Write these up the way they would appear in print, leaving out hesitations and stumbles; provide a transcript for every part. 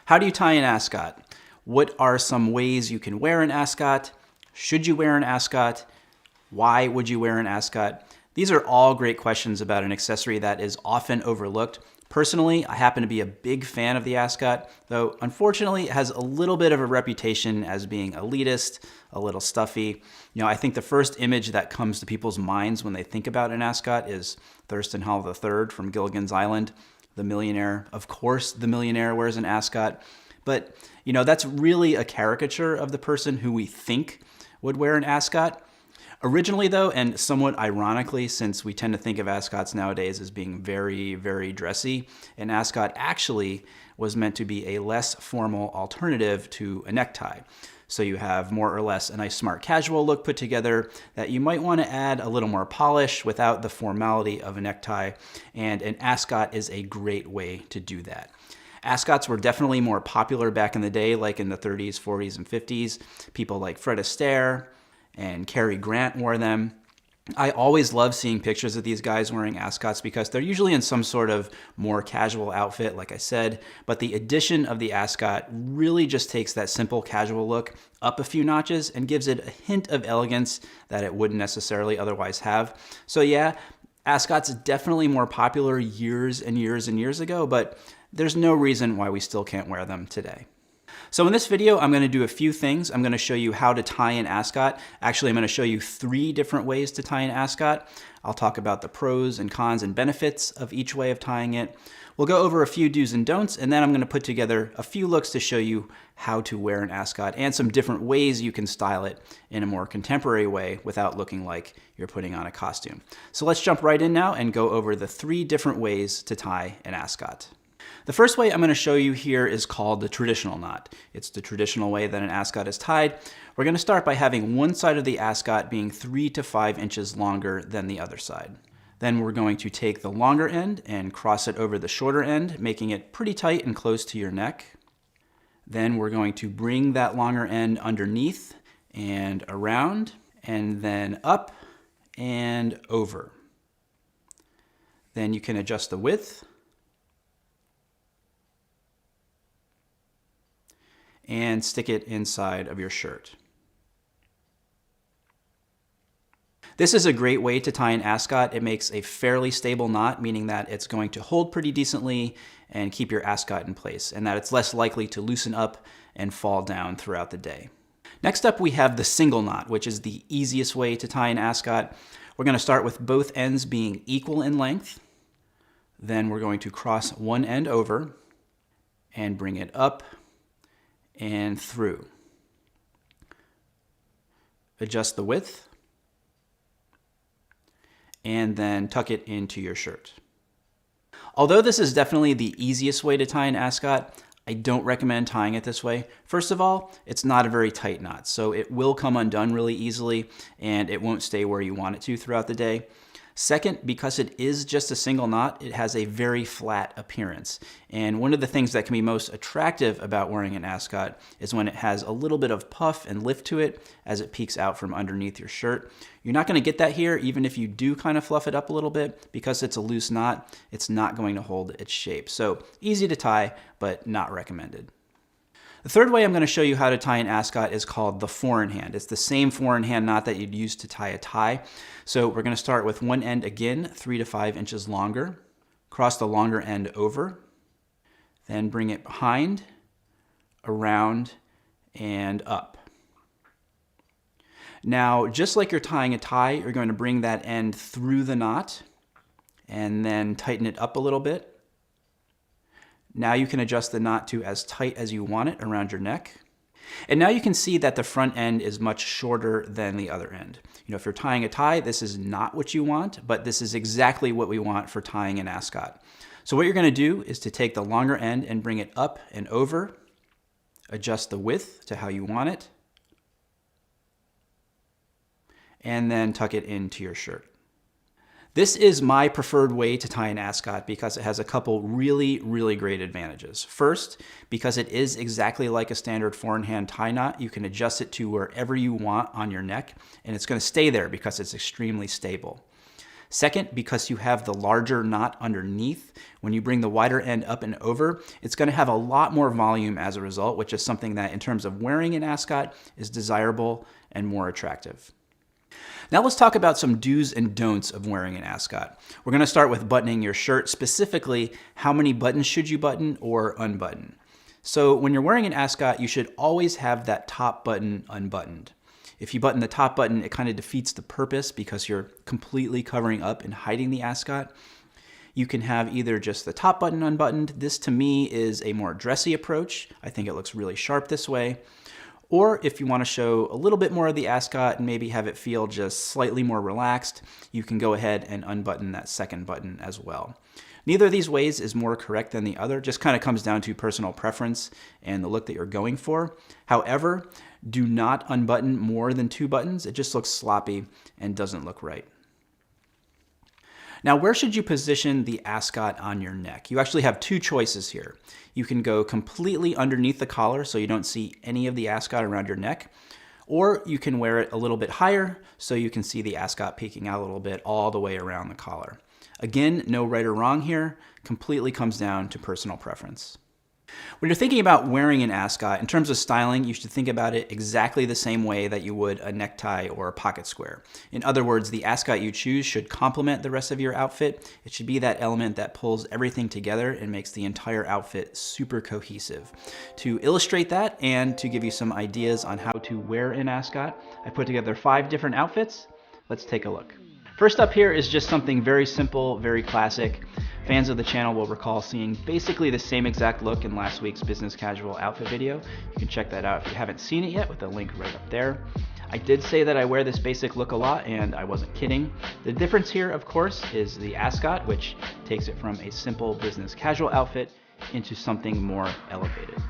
How do you tie an ascot? What are some ways you can wear an ascot? Should you wear an ascot? Why would you wear an ascot? These are all great questions about an accessory that is often overlooked. Personally, I happen to be a big fan of the ascot, though unfortunately it has a little bit of a reputation as being elitist, a little stuffy. I think the first image that comes to people's minds when they think about an ascot is Thurston Howell III from Gilligan's Island, the millionaire. Of course, the millionaire wears an ascot, but that's really a caricature of the person who we think would wear an ascot. Originally though, and somewhat ironically, since we tend to think of ascots nowadays as being very, very dressy, an ascot actually was meant to be a less formal alternative to a necktie. So you have more or less a nice smart casual look put together that you might want to add a little more polish without the formality of a necktie, and an ascot is a great way to do that. Ascots were definitely more popular back in the day, like in the 30s, 40s, and 50s. People like Fred Astaire and Cary Grant wore them. I always love seeing pictures of these guys wearing ascots because they're usually in some sort of more casual outfit, like I said, but the addition of the ascot really just takes that simple casual look up a few notches and gives it a hint of elegance that it wouldn't necessarily otherwise have. So yeah, ascots definitely more popular years and years and years ago, but there's no reason why we still can't wear them today. So in this video, I'm going to do a few things. I'm going to show you how to tie an ascot. Actually, I'm going to show you 3 different ways to tie an ascot. I'll talk about the pros and cons and benefits of each way of tying it. We'll go over a few do's and don'ts, and then I'm going to put together a few looks to show you how to wear an ascot and some different ways you can style it in a more contemporary way without looking like you're putting on a costume. So let's jump right in now and go over the 3 different ways to tie an ascot. The first way I'm going to show you here is called the traditional knot. It's the traditional way that an ascot is tied. We're going to start by having one side of the ascot being 3 to 5 inches longer than the other side. Then we're going to take the longer end and cross it over the shorter end, making it pretty tight and close to your neck. Then we're going to bring that longer end underneath and around, and then up and over. Then you can adjust the width and stick it inside of your shirt. This is a great way to tie an ascot. It makes a fairly stable knot, meaning that it's going to hold pretty decently and keep your ascot in place, and that it's less likely to loosen up and fall down throughout the day. Next up, we have the single knot, which is the easiest way to tie an ascot. We're going to start with both ends being equal in length. Then we're going to cross one end over and bring it up and through. Adjust the width and then tuck it into your shirt. Although this is definitely the easiest way to tie an ascot, I don't recommend tying it this way. First of all, it's not a very tight knot, so it will come undone really easily and it won't stay where you want it to throughout the day. Second, because it is just a single knot, it has a very flat appearance. And one of the things that can be most attractive about wearing an ascot is when it has a little bit of puff and lift to it as it peeks out from underneath your shirt. You're not going to get that here, even if you do kind of fluff it up a little bit. Because it's a loose knot, it's not going to hold its shape. So easy to tie, but not recommended. The third way I'm going to show you how to tie an ascot is called the 4-in-hand. It's the same 4-in-hand knot that you'd use to tie a tie. So we're going to start with one end again, 3 to 5 inches longer. Cross the longer end over. Then bring it behind, around, and up. Now, just like you're tying a tie, you're going to bring that end through the knot and then tighten it up a little bit. Now you can adjust the knot to as tight as you want it around your neck. And now you can see that the front end is much shorter than the other end. If you're tying a tie, this is not what you want, but this is exactly what we want for tying an ascot. So what you're going to do is to take the longer end and bring it up and over, adjust the width to how you want it, and then tuck it into your shirt. This is my preferred way to tie an ascot because it has a couple really, really great advantages. First, because it is exactly like a standard 4-in-hand tie knot, you can adjust it to wherever you want on your neck, and it's going to stay there because it's extremely stable. Second, because you have the larger knot underneath, when you bring the wider end up and over, it's going to have a lot more volume as a result, which is something that in terms of wearing an ascot is desirable and more attractive. Now let's talk about some do's and don'ts of wearing an ascot. We're going to start with buttoning your shirt, specifically how many buttons should you button or unbutton. So when you're wearing an ascot, you should always have that top button unbuttoned. If you button the top button, it kind of defeats the purpose because you're completely covering up and hiding the ascot. You can have either just the top button unbuttoned. This to me is a more dressy approach. I think it looks really sharp this way. Or if you want to show a little bit more of the ascot and maybe have it feel just slightly more relaxed, you can go ahead and unbutton that second button as well. Neither of these ways is more correct than the other, just kind of comes down to personal preference and the look that you're going for. However, do not unbutton more than 2 buttons. It just looks sloppy and doesn't look right. Now, where should you position the ascot on your neck? You actually have 2 choices here. You can go completely underneath the collar so you don't see any of the ascot around your neck, or you can wear it a little bit higher so you can see the ascot peeking out a little bit all the way around the collar. Again, no right or wrong here, completely comes down to personal preference. When you're thinking about wearing an ascot, in terms of styling, you should think about it exactly the same way that you would a necktie or a pocket square. In other words, the ascot you choose should complement the rest of your outfit. It should be that element that pulls everything together and makes the entire outfit super cohesive. To illustrate that and to give you some ideas on how to wear an ascot, I put together 5 different outfits. Let's take a look. First up here is just something very simple, very classic. Fans of the channel will recall seeing basically the same exact look in last week's business casual outfit video. You can check that out if you haven't seen it yet with the link right up there. I did say that I wear this basic look a lot, and I wasn't kidding. The difference here, of course, is the ascot, which takes it from a simple business casual outfit into something more elevated.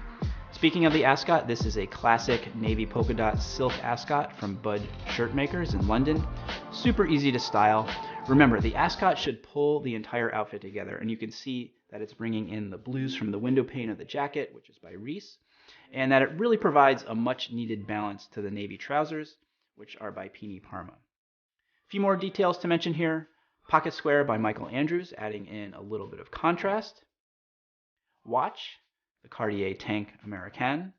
Speaking of the ascot, this is a classic navy polka dot silk ascot from Bud Shirt Makers in London. Super easy to style. Remember, the ascot should pull the entire outfit together, and you can see that it's bringing in the blues from the window pane of the jacket, which is by Reese, and that it really provides a much needed balance to the navy trousers, which are by Pini Parma. A few more details to mention here. Pocket square by Michael Andrews, adding in a little bit of contrast. Watch, the Cartier Tank Americaine.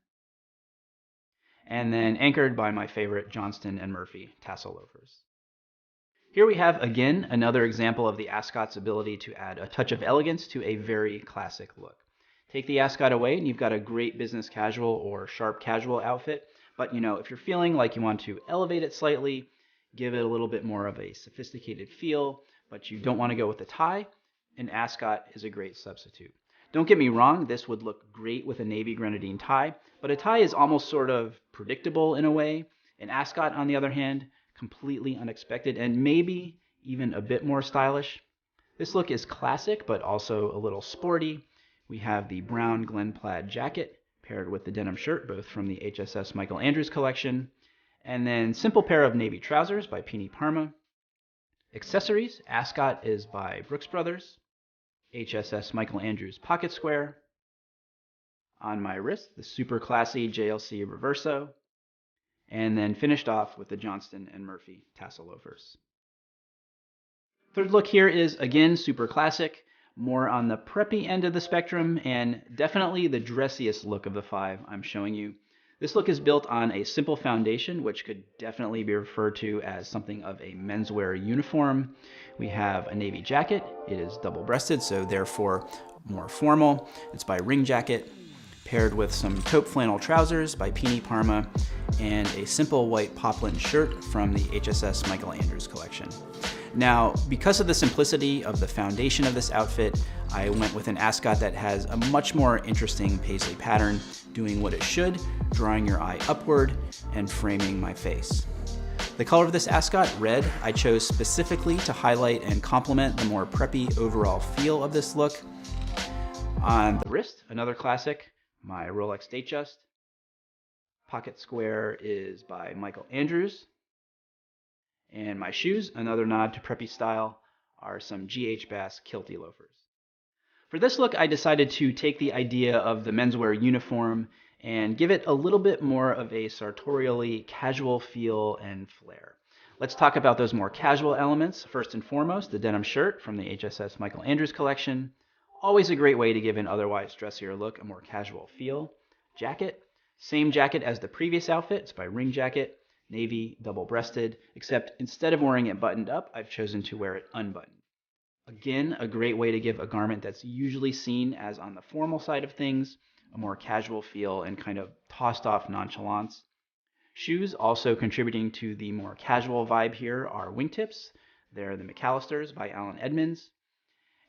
And then anchored by my favorite Johnston & Murphy tassel loafers. Here we have, again, another example of the ascot's ability to add a touch of elegance to a very classic look. Take the ascot away and you've got a great business casual or sharp casual outfit, but if you're feeling like you want to elevate it slightly, give it a little bit more of a sophisticated feel, but you don't want to go with a tie, an ascot is a great substitute. Don't get me wrong, this would look great with a navy grenadine tie, but a tie is almost sort of predictable in a way. An ascot, on the other hand, completely unexpected and maybe even a bit more stylish. This look is classic, but also a little sporty. We have the brown Glen plaid jacket paired with the denim shirt, both from the HSS Michael Andrews collection, and then simple pair of navy trousers by Pini Parma. Accessories, ascot is by Brooks Brothers. HSS Michael Andrews pocket square. On my wrist, the super classy JLC Reverso. And then finished off with the Johnston & Murphy tassel loafers. Third look here is, again, super classic, more on the preppy end of the spectrum, and definitely the dressiest look of the 5 I'm showing you. This look is built on a simple foundation, which could definitely be referred to as something of a menswear uniform. We have a navy jacket. It is double-breasted, so therefore more formal. It's by Ring Jacket, paired with some taupe flannel trousers by Pini Parma, and a simple white poplin shirt from the HSS Michael Andrews collection. Now, because of the simplicity of the foundation of this outfit, I went with an ascot that has a much more interesting paisley pattern, doing what it should, drawing your eye upward and framing my face. The color of this ascot, red, I chose specifically to highlight and complement the more preppy overall feel of this look. On the wrist, another classic, my Rolex Datejust. Pocket square is by Michael Andrews. And my shoes, another nod to preppy style, are some G.H. Bass kilty loafers. For this look, I decided to take the idea of the menswear uniform and give it a little bit more of a sartorially casual feel and flair. Let's talk about those more casual elements. First and foremost, the denim shirt from the HSS Michael Andrews collection. Always a great way to give an otherwise dressier look a more casual feel. Jacket. Same jacket as the previous outfit. It's by Ring Jacket. Navy, double-breasted, except instead of wearing it buttoned up, I've chosen to wear it unbuttoned. Again, a great way to give a garment that's usually seen as on the formal side of things a more casual feel and kind of tossed off nonchalance. Shoes also contributing to the more casual vibe here are wingtips. They're the McAllisters by Alan Edmonds.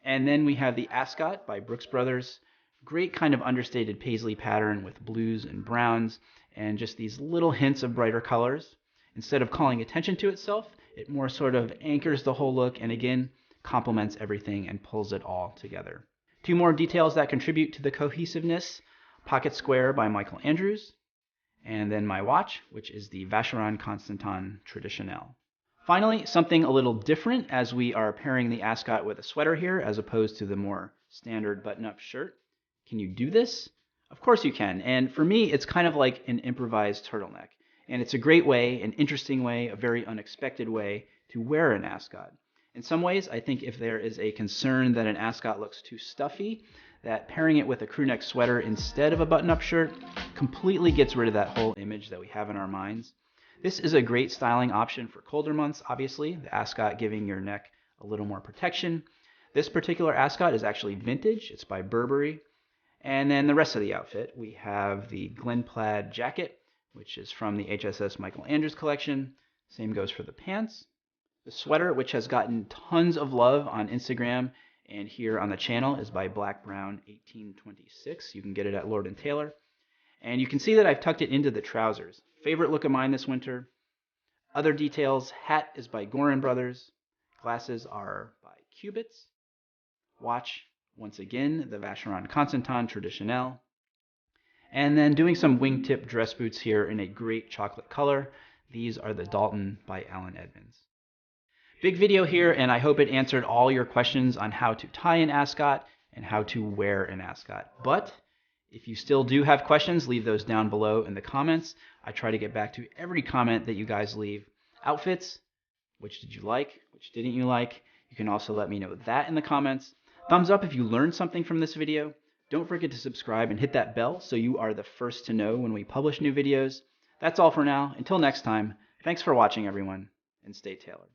And then we have the Ascot by Brooks Brothers. Great kind of understated paisley pattern with blues and browns and just these little hints of brighter colors. Instead of calling attention to itself, it more sort of anchors the whole look and again complements everything and pulls it all together. Two more details that contribute to the cohesiveness. Pocket Square by Michael Andrews. And then my watch, which is the Vacheron Constantin Traditionnel. Finally, something a little different as we are pairing the Ascot with a sweater here as opposed to the more standard button-up shirt. Can you do this? Of course you can. And for me, it's kind of like an improvised turtleneck. And it's a great way, an interesting way, a very unexpected way to wear an Ascot. In some ways, I think if there is a concern that an Ascot looks too stuffy, that pairing it with a crew neck sweater instead of a button-up shirt completely gets rid of that whole image that we have in our minds. This is a great styling option for colder months, obviously, the Ascot giving your neck a little more protection. This particular Ascot is actually vintage. It's by Burberry. And then the rest of the outfit, we have the Glen Plaid jacket, which is from the HSS Michael Andrews collection. Same goes for the pants. The sweater, which has gotten tons of love on Instagram and here on the channel, is by Black Brown 1826. You can get it at Lord & Taylor. And you can see that I've tucked it into the trousers. Favorite look of mine this winter. Other details, hat is by Gorin Brothers. Glasses are by Cubits. Watch, once again, the Vacheron Constantin Traditionnel. And then doing some wingtip dress boots here in a great chocolate color. These are the Dalton by Alan Edmonds. Big video here, and I hope it answered all your questions on how to tie an ascot and how to wear an ascot. But if you still do have questions, leave those down below in the comments. I try to get back to every comment that you guys leave. Outfits, which did you like? Which didn't you like? You can also let me know that in the comments. Thumbs up if you learned something from this video. Don't forget to subscribe and hit that bell so you are the first to know when we publish new videos. That's all for now. Until next time, thanks for watching, everyone, and stay tailored.